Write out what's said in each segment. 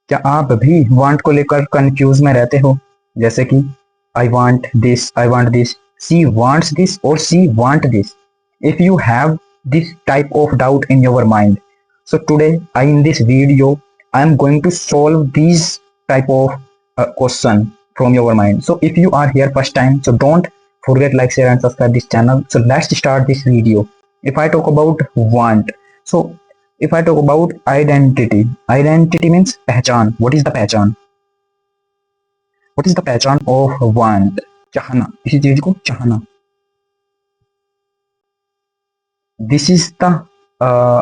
क्या आप भी वांट को लेकर कंफ्यूज में रहते हो? जैसे कि I want this, she wants this और she want this. If you have this type of doubt in your mind, so today in this video I am going to solve these type of question from your mind. So if you are here first time, so don't forget like, share and subscribe this channel. So let's start this video. If I talk about want, so if I talk about identity means पहचान. What is the पहचान? What is the पहचान of want? चाहना, किसी चीज को चाहना. This is the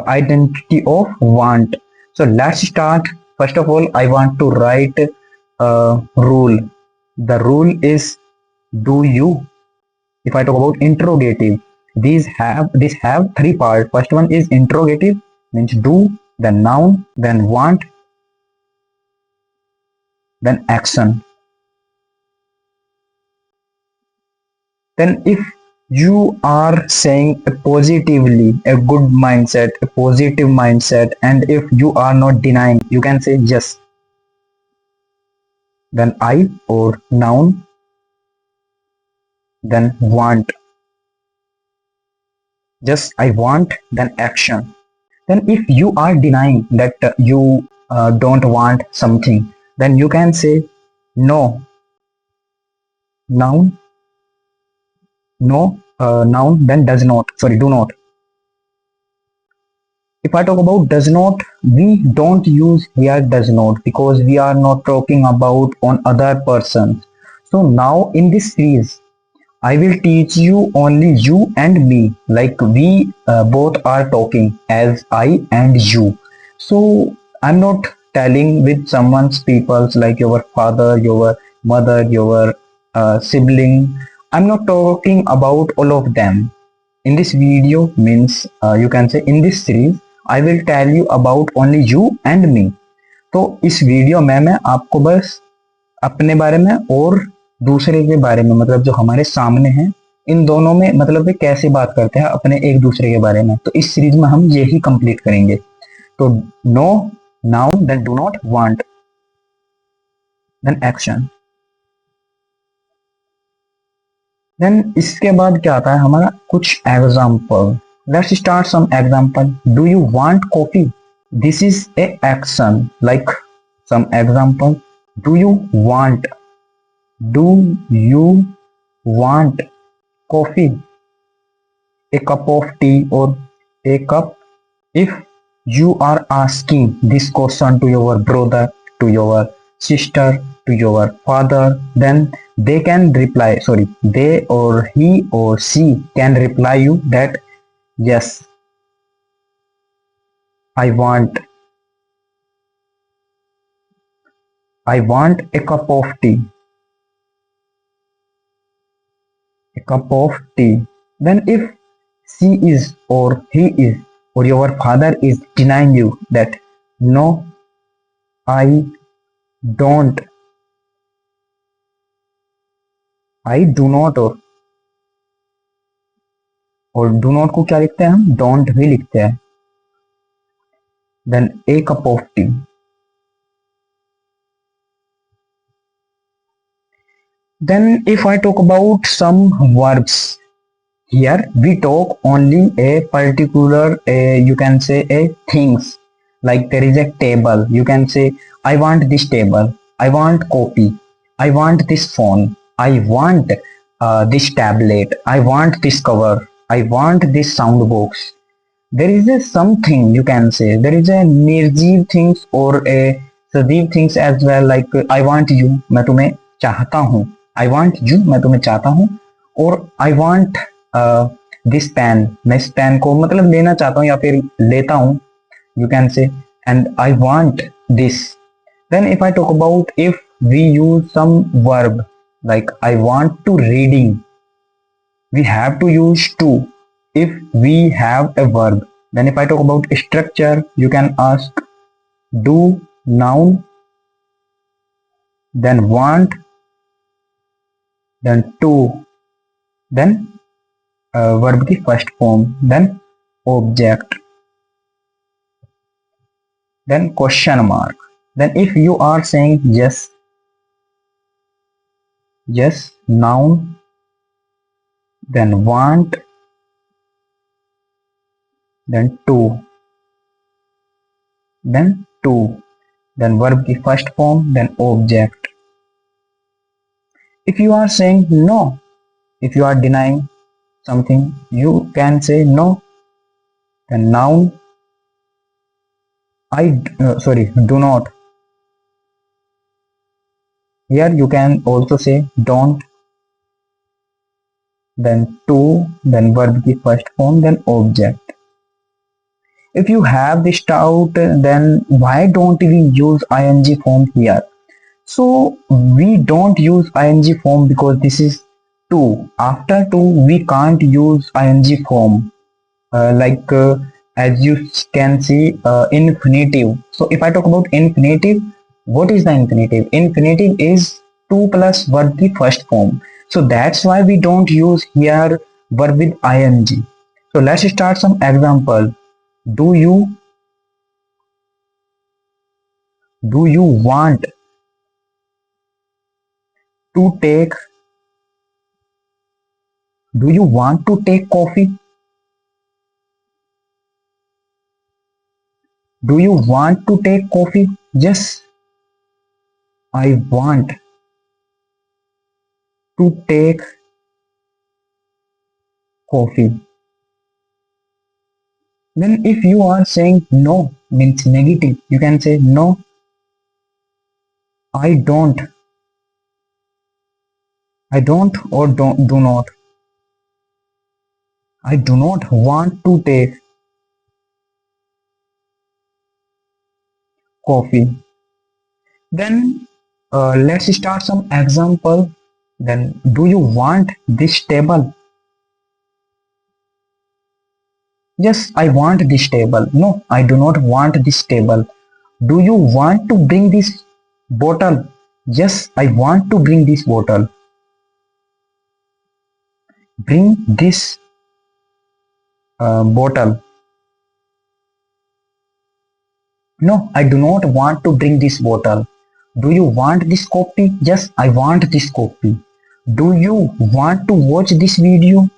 identity of want. So let's start. First of all, I want to write a rule. The rule is do you. If I talk about interrogative, these have three parts. First one is interrogative, means do, then noun, then want, then action. Then if you are saying positively, a good mindset, a positive mindset, and if you are not denying, you can say yes. Then I or noun, then want. Just I want, then action. Then if you are denying that you don't want something, then you can say no, noun, no, noun, then does not, sorry, do not. If I talk about does not, we don't use here does not because we are not talking about on other persons. So now in this series, I will teach you only you and me, like we both are talking as I and you. So I'm not telling with someone's peoples like your father, your mother, your sibling. I'm not talking about all of them. In this video means you can say in this series I will tell you about only you and me. तो इस video में मैं आपको बस अपने बारे में और दूसरे के बारे में, मतलब जो हमारे सामने हैं, इन दोनों में मतलब वे कैसे बात करते हैं अपने एक दूसरे के बारे में, तो इस सीरीज में हम यही कंप्लीट करेंगे. तो no, noun, then do not, want, then action. देन इसके बाद क्या आता है हमारा कुछ example. Let's start some example. Do you want coffee? This is a action. Like some example. Do you want, do you want coffee, a cup of tea or a cup? If you are asking this question to your brother, to your sister, to your father, then they can reply, sorry, they or he or she can reply you that yes, I want a cup of tea. A cup of tea. Then if she is or he is or your father is denying you that no, I don't, I do not, और do not को क्या लिखते हैं हम? Don't भी लिखते हैं. Then a cup of tea. Then if I talk about some verbs, here we talk only a particular, you can say a things. Like there is a table, you can say I want this table, I want copy, I want this phone, I want this tablet, I want this cover, I want this sound box. There is a something, you can say there is a निर्जीव things or a सजीव things as well. Like I want you, मैं तुम्हें चाहता हूँ. I want you, मैं तुम्हें चाहता हूँ. और I want this pen, मैं इस पेन को मतलब लेना चाहता हूँ या फिर लेता हूँ, you can say, and I want this. Then if I talk about if we use some verb like I want to reading, we have to use to if we have a verb. Then if I talk about structure, you can ask do, noun, then want, then to, then verb की first form, then object, then question mark, Then if you are saying yes, yes, noun, then want, then to, then verb की first form, then object. If you are saying no, if you are denying something, you can say no, then noun, do not. Here you can also say don't, then to, then verb की first form, then object. If you have this doubt, then why don't we use ing form here? So we don't use ing form because this is to. After to, we can't use ing form. As you can see, infinitive. So if I talk about infinitive, what is the infinitive? Infinitive is to plus verb the first form. So that's why we don't use here verb with ing. So let's start some example. Do you want to take do you want to take coffee? Do you want to take coffee? Yes, I want to take coffee. Then if you are saying no means negative, you can say no, I don't. I don't or don't do not. I do not want to take coffee. Then let's start some example. Then do you want this table? Yes, I want this table. No, I do not want this table. Do you want to bring this bottle? Yes, I want to bring this bottle. Bring this bottle. No, I do not want to bring this bottle. Do you want this copy? Yes, I want this copy. Do you want to watch this video?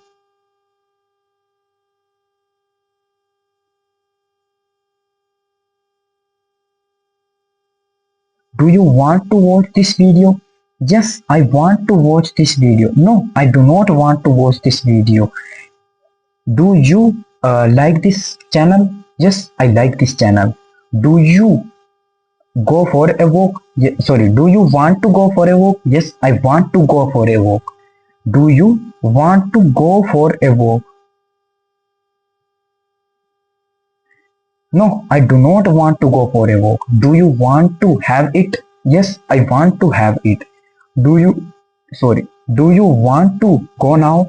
Do you want to watch this video? Yes, I want to watch this video. No, I do not want to watch this video. Do you like this channel? Yes, I like this channel. Do you go for a walk? Do you want to go for a walk? Yes, I want to go for a walk. Do you want to go for a walk? No, I do not want to go for a walk. Do you want to have it? Yes, I want to have it. Do you do you want to go now?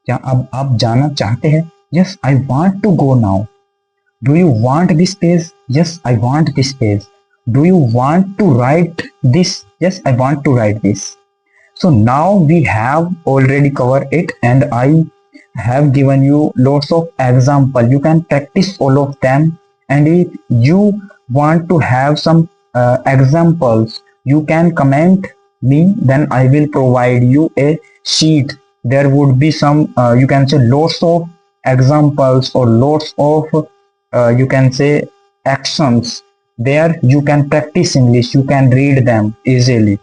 क्या अब आप जाना चाहते हैं? Yes, I want to go now. Do you want this page? Yes, I want this page. Do you want to write this? Yes, I want to write this. So now we have already covered it and I have given you lots of examples. You can practice all of them, and if you want to have some examples, you can comment me, then I will provide you a sheet. There would be some you can say lots of examples or lots of you can say actions. There you can practice English, you can read them easily.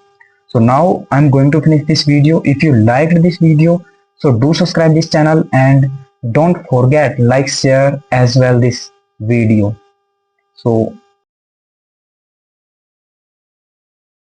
So now I'm going to finish this video. If you liked this video, so do subscribe this channel and don't forget like, share as well this video. So